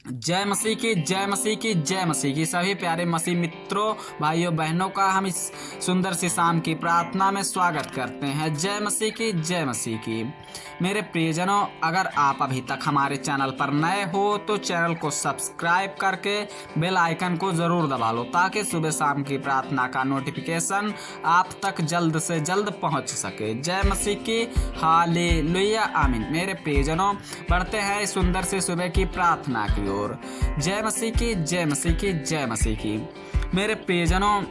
जय मसीह की, जय मसीह की, जय मसीह की। सभी प्यारे मसीह मित्रों, भाइयों बहनों का हम इस सुंदर सी शाम की प्रार्थना में स्वागत करते हैं। जय मसीह की, जय मसीह की। मेरे प्रियजनों, अगर आप अभी तक हमारे चैनल पर नए हो तो चैनल को सब्सक्राइब करके बेल आइकन को ज़रूर दबा लो, ताकि सुबह शाम की प्रार्थना का नोटिफिकेशन आप तक जल्द से जल्द पहुंच सके। जय मसीह की, हालेलुया, आमीन। मेरे प्रियजनों, बढ़ते हैं इस सुंदर सी सुबह की प्रार्थना की ओर। जय मसीह की, जय मसीह की, जय मसीह की। मेरे प्रियजनों,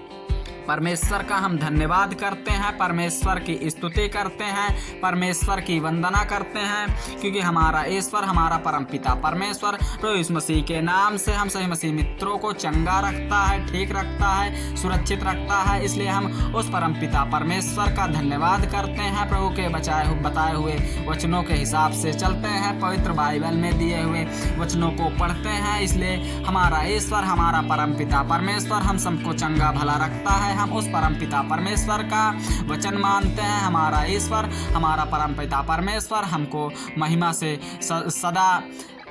परमेश्वर का हम धन्यवाद करते हैं, परमेश्वर की स्तुति करते हैं, परमेश्वर की वंदना करते हैं, क्योंकि हमारा ईश्वर, हमारा परमपिता परमेश्वर प्रभु यीशु मसीह के नाम से हम सभी मसीह मित्रों को चंगा रखता है, ठीक रखता है, सुरक्षित रखता है। इसलिए हम उस परमपिता परमेश्वर का धन्यवाद करते हैं। प्रभु के बताए हुए वचनों के हिसाब से चलते हैं, पवित्र बाइबल में दिए हुए वचनों को पढ़ते हैं। इसलिए हमारा ईश्वर, हमारा परमपिता परमेश्वर हम सबको चंगा भला रखता है। हम उस परमपिता परमेश्वर का वचन मानते हैं। हमारा ईश्वर, हमारा परमपिता परमेश्वर हमको महिमा से सदा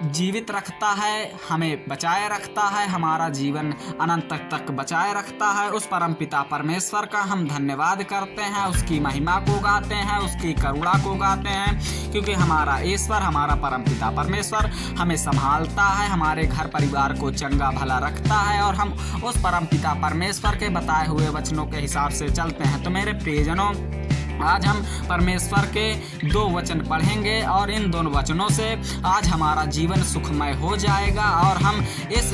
जीवित रखता है, हमें बचाए रखता है, हमारा जीवन अनंत तक बचाए रखता है। उस परमपिता परमेश्वर का हम धन्यवाद करते हैं, उसकी महिमा को गाते हैं, उसकी करुणा को गाते हैं, क्योंकि हमारा ईश्वर, हमारा परमपिता परमेश्वर हमें संभालता है, हमारे घर परिवार को चंगा भला रखता है, और हम उस परमपिता परमेश्वर के बताए हुए वचनों के हिसाब से चलते हैं। तो मेरे प्रियजनों, आज हम परमेश्वर के 2 वचन पढ़ेंगे, और इन दोनों वचनों से आज हमारा जीवन सुखमय हो जाएगा, और हम इस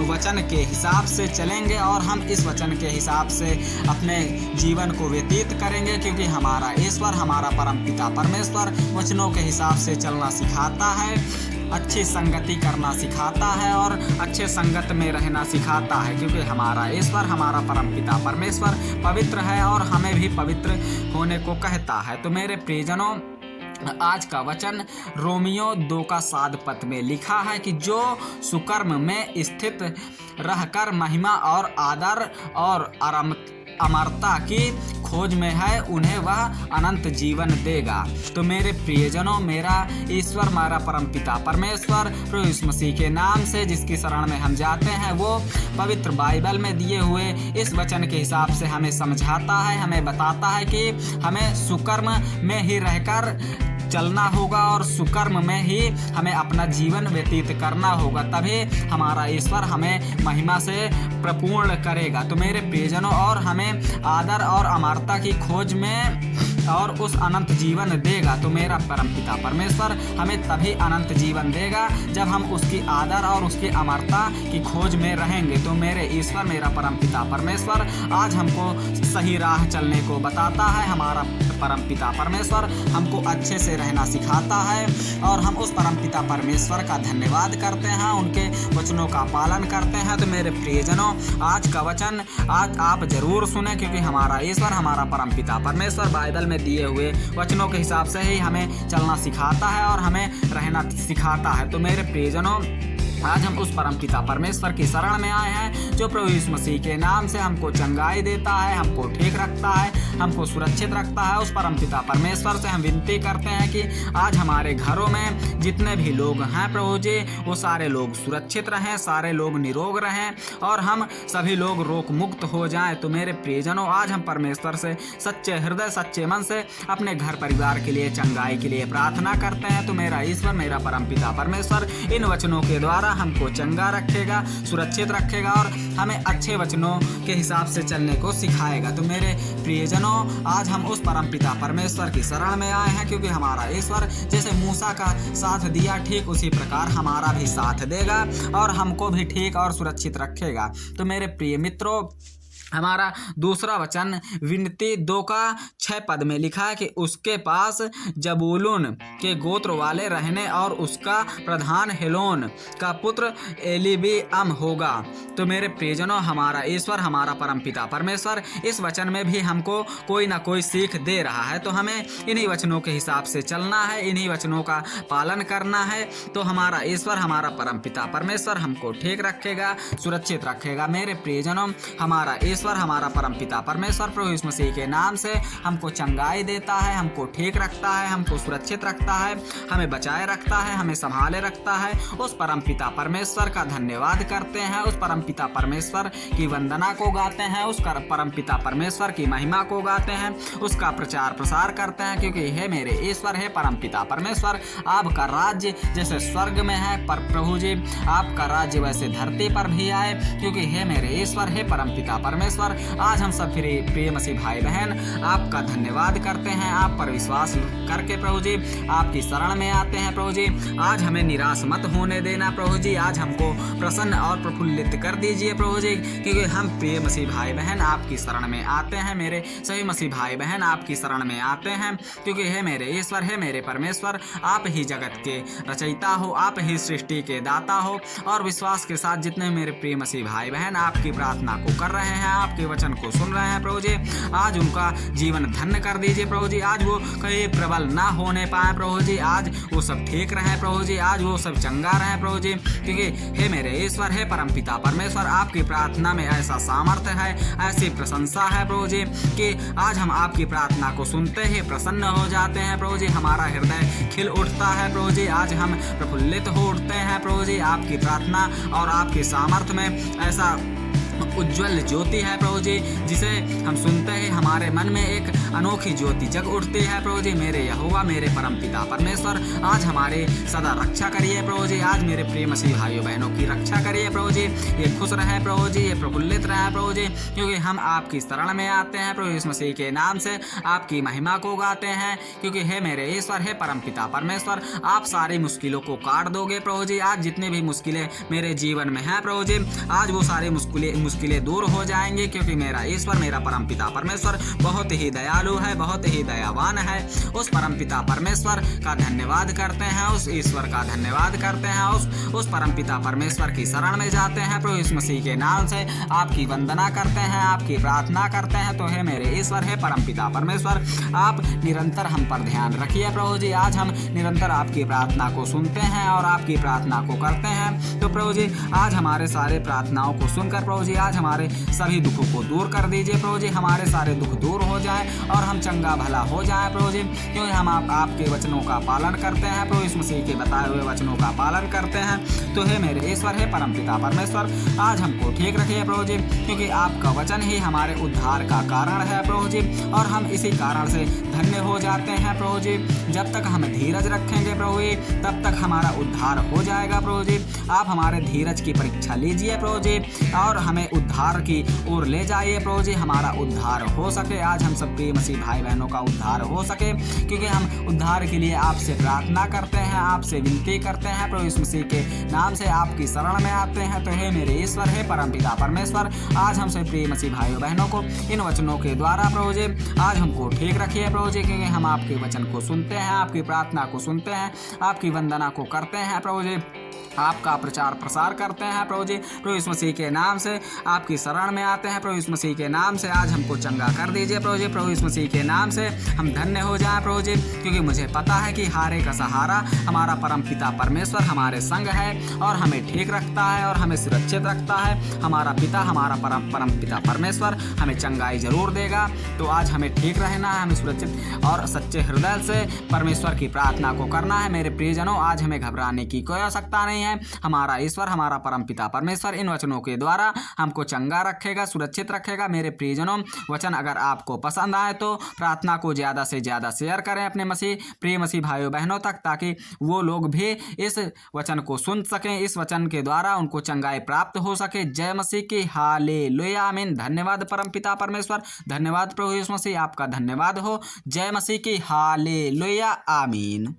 वचन के हिसाब से चलेंगे, और हम इस वचन के हिसाब से अपने जीवन को व्यतीत करेंगे, क्योंकि हमारा ईश्वर, हमारा परमपिता परमेश्वर वचनों के हिसाब से चलना सिखाता है, अच्छी संगति करना सिखाता है, और अच्छे संगत में रहना सिखाता है, क्योंकि हमारा ईश्वर, हमारा परमपिता परमेश्वर पवित्र है, और हमें भी पवित्र होने को कहता है। तो मेरे प्रियजनों, आज का वचन रोमियो 2:7 में लिखा है कि जो सुकर्म में स्थित रहकर महिमा और आदर और अमरता की खोज में है, उन्हें वह अनंत जीवन देगा। तो मेरे प्रियजनों, मेरा ईश्वर, हमारा परमपिता परमेश्वर प्रभु यीशु मसीह के नाम से जिसकी शरण में हम जाते हैं, वो पवित्र बाइबल में दिए हुए इस वचन के हिसाब से हमें समझाता है, हमें बताता है कि हमें सुकर्म में ही रहकर चलना होगा, और सुकर्म में ही हमें अपना जीवन व्यतीत करना होगा, तभी हमारा ईश्वर हमें महिमा से प्रपूर्ण करेगा। तो मेरे प्रियजनों, और हमें आदर और अमरता की खोज में और उस अनंत जीवन देगा। तो मेरा परमपिता परमेश्वर हमें तभी अनंत जीवन देगा जब हम उसकी आदर और उसकी अमरता की खोज में रहेंगे। तो मेरे ईश्वर, मेरा परमपिता परमेश्वर आज हमको सही राह चलने को बताता है। हमारा परमपिता परमेश्वर हमको अच्छे से रहना सिखाता है, और हम उस परमपिता परमेश्वर का धन्यवाद करते हैं, उनके वचनों का पालन करते हैं। तो मेरे प्रियजनों, आज का वचन आज आप जरूर सुने, क्योंकि हमारा ईश्वर, हमारा परमपिता परमेश्वर बाइबल में दिए हुए वचनों के हिसाब से ही हमें चलना सिखाता है और हमें रहना सिखाता है। तो मेरे प्रियजनों, आज हम उस परमपिता परमेश्वर की शरण में आए हैं, जो प्रभु यीशु मसीह के नाम से हमको चंगाई देता है, हमको ठीक रखता है, हमको सुरक्षित रखता है। उस परमपिता परमेश्वर से हम विनती करते हैं कि आज हमारे घरों में जितने भी लोग हैं प्रभु जी, वो सारे लोग सुरक्षित रहें, सारे लोग निरोग रहें, और हम सभी लोग रोग मुक्त हो जाएं। तो मेरे प्रियजनों, आज हम परमेश्वर से सच्चे हृदय, सच्चे मन से अपने घर परिवार के लिए, चंगाई के लिए प्रार्थना करते हैं। तो मेरा ईश्वर, मेरा परमपिता परमेश्वर इन वचनों के द्वारा हमको चंगा रखेगा, सुरक्षित रखेगा, और हमें अच्छे वचनों के हिसाब से चलने को सिखाएगा। तो मेरे प्रियजनों, आज हम उस परमपिता परमेश्वर की शरण में आए हैं, क्योंकि हमारा ईश्वर जैसे मूसा का साथ दिया, ठीक उसी प्रकार हमारा भी साथ देगा, और हमको भी ठीक और सुरक्षित रखेगा। तो मेरे प्रिय मित्रों, हमारा दूसरा वचन विनती 2:6 में लिखा है कि उसके पास जबूलून के गोत्र वाले रहने, और उसका प्रधान हेलोन का पुत्र एलीबीअम होगा। तो मेरे प्रियजनों, हमारा ईश्वर, हमारा परमपिता परमेश्वर इस वचन में भी हमको कोई ना कोई सीख दे रहा है। तो हमें इन्हीं वचनों के हिसाब से चलना है, इन्हीं वचनों का पालन करना है। तो हमारा ईश्वर, हमारा परमपिता परमेश्वर हमको ठीक रखेगा, सुरक्षित रखेगा। मेरे प्रियजनों, हमारा ईश्वर परमेश्वर, हमारा परमपिता परमेश्वर प्रभु यीशु मसीह के नाम से हमको चंगाई देता है, हमको ठीक रखता है, हमको सुरक्षित रखता है, हमें बचाए रखता है, हमें संभाले रखता है। उस परमपिता परमेश्वर का धन्यवाद करते हैं, उस परमपिता परमेश्वर की वंदना को गाते हैं, उस परमपिता परमेश्वर की महिमा को गाते हैं, उसका प्रचार प्रसार करते हैं, क्योंकि हे मेरे ईश्वर, हे परमपिता परमेश्वर, आपका राज्य जैसे स्वर्ग में है पर प्रभु जी आपका राज्य वैसे धरती पर भी आए, क्योंकि हे मेरे ईश्वर, हे परमपिता परमेश्वर, आज हम सब प्रिय मसीह भाई बहन आपका धन्यवाद करते हैं, आप पर विश्वास करके प्रभु जी आपकी शरण में आते हैं। प्रभु जी आज हमें निराश मत होने देना प्रभु जी, आज हमको प्रसन्न और प्रफुल्लित कर दीजिए प्रभु जी, क्योंकि हम प्रिय मसीह भाई बहन आपकी शरण में आते हैं। मेरे सभी मसीह भाई बहन आपकी शरण में आते हैं, क्योंकि हे मेरे ईश्वर, हे मेरे परमेश्वर, आप ही जगत के रचयिता हो, आप ही सृष्टि के दाता हो। और विश्वास के साथ जितने मेरे प्रिय मसीह भाई बहन आपकी प्रार्थना को कर रहे हैं, आपके वचन को सुन रहे हैं प्रभु जी, आज उनका जीवन धन्य कर दीजिए प्रभु जी। आज वो कहीं प्रबल ना होने पाए प्रभु जी, आज वो सब ठीक रहे प्रभु जी, आज वो सब चंगा रहे प्रभु जी, क्योंकि हे मेरे ईश्वर, हे परमपिता परमेश्वर, आपकी प्रार्थना में ऐसा सामर्थ्य है, ऐसी प्रशंसा है प्रभु जी, कि आज हम आपकी प्रार्थना को सुनते ही प्रसन्न हो जाते हैं प्रभु जी, हमारा हृदय खिल उठता है प्रभु जी, आज हम प्रफुल्लित हो उठते हैं प्रभु जी। आपकी प्रार्थना और आपके सामर्थ्य में ऐसा उज्जवल ज्योति है प्रभु जी, जिसे हम सुनते ही हमारे मन में एक अनोखी ज्योति जग उठती है प्रभु जी। मेरे यहोवा, मेरे परमपिता परमेश्वर, आज हमारे सदा रक्षा करिए प्रभु जी, आज मेरे प्रिय मसीह भाइयों बहनों की रक्षा करिए प्रभु जी, ये खुश रहे प्रभु जी, ये प्रफुल्लित रहे प्रभु जी, क्योंकि हम आपकी शरण में आते हैं प्रभु यीशु मसीह के नाम से आपकी महिमा को गाते हैं, क्योंकि हे मेरे ईश्वर, हे परमपिता परमेश्वर, आप सारी मुश्किलों को काट दोगे प्रभु जी। आज जितनी भी मुश्किलें मेरे जीवन में हैं प्रभु जी, आज वो सारी मुश्किलें दूर हो जाएंगे, क्योंकि मेरा ईश्वर, मेरा परमपिता परमेश्वर बहुत ही दयालु है, बहुत ही दयावान है। उस परमपिता परमेश्वर का धन्यवाद करते हैं, उस ईश्वर का धन्यवाद करते हैं, उस परमपिता परमेश्वर की शरण में जाते हैं प्रभु यीशु मसीह के नाम से आपकी वंदना करते हैं, आपकी प्रार्थना करते हैं। तो हे मेरे ईश्वर, हे परमपिता परमेश्वर, आप निरंतर हम पर ध्यान रखिए प्रभु जी, आज हम निरंतर आपकी प्रार्थना को सुनते हैं और आपकी प्रार्थना को करते हैं। तो प्रभु जी आज हमारे सारे प्रार्थनाओं को सुनकर प्रभु जी आज हमारे सभी दुखों को दूर कर दीजिए प्रभु जी, हमारे सारे दुख दूर हो जाएं और हम चंगा भला हो जाएं प्रभु जी, क्योंकि हम आपके वचनों का पालन करते हैं प्रभु यीशु मसीह के बताए हुए वचनों का पालन करते हैं। तो हे मेरे ईश्वर, हे परमपिता परमेश्वर, आज हमको ठीक रखिए प्रभु जी, क्योंकि आपका वचन ही हमारे उद्धार का कारण है प्रभु जी, और हम इसी कारण से धन्य हो जाते हैं प्रभु जी। जब तक हम धीरज रखेंगे प्रभु जी, तब तक हमारा उद्धार हो जाएगा प्रभु जी। आप हमारे धीरज की परीक्षा लीजिए प्रभु जी, और हमें उद्धार की ओर ले जाइए प्रभु जी, हमारा उद्धार हो सके। आज हम सब प्रिय मसीह भाई बहनों का उद्धार हो सके, क्योंकि हम उद्धार के लिए आपसे प्रार्थना करते हैं, आपसे विनती करते हैं प्रभु यीशु मसीह के नाम से आपकी शरण में आते हैं। तो हे मेरे ईश्वर, हे परमपिता परमेश्वर, आज हम सब प्रिय मसीह भाइयों बहनों को इन वचनों के द्वारा प्रभु जी आज हमको ठीक रखिए प्रभु जी, क्योंकि हम आपके वचन को सुनते हैं, आपकी प्रार्थना को सुनते हैं, आपकी वंदना को करते हैं प्रभु जी, आपका प्रचार प्रसार करते हैं प्रभु जी। प्रभु यीशु मसीह के नाम से आपकी शरण में आते हैं प्रभु यीशु मसीह के नाम से आज हमको चंगा कर दीजिए प्रभु जी। प्रभु यीशु मसीह के नाम से हम धन्य हो जाएं प्रभु जी, क्योंकि मुझे पता है कि हारे का सहारा हमारा परमपिता परमेश्वर हमारे संग है और हमें ठीक रखता है और हमें सुरक्षित रखता है। हमारा पिता, हमारा परमपिता परमेश्वर हमें चंगाई जरूर देगा। तो आज हमें ठीक रहना है, हमें सुरक्षित और सच्चे हृदय से परमेश्वर की प्रार्थना को करना है। मेरे प्रियजनों, आज हमें घबराने की कोई आवश्यकता नहीं है। हमारा ईश्वर, हमारा परमपिता परमेश्वर इन वचनों के द्वारा हमको चंगा रखेगा, सुरक्षित रखेगा। मेरे प्रियजनों, वचन अगर आपको पसंद आए तो प्रार्थना को ज़्यादा से ज़्यादा शेयर करें अपने प्रिय मसीह भाइयों बहनों तक, ताकि वो लोग भी इस वचन को सुन सकें, इस वचन के द्वारा उनको चंगाई प्राप्त हो सके। जय मसीह की, हालेलुया, आमीन। धन्यवाद परमपिता परमेश्वर, धन्यवाद प्रभु यीशु मसीह, आपका धन्यवाद हो। जय मसीह की, हालेलुया, आमीन।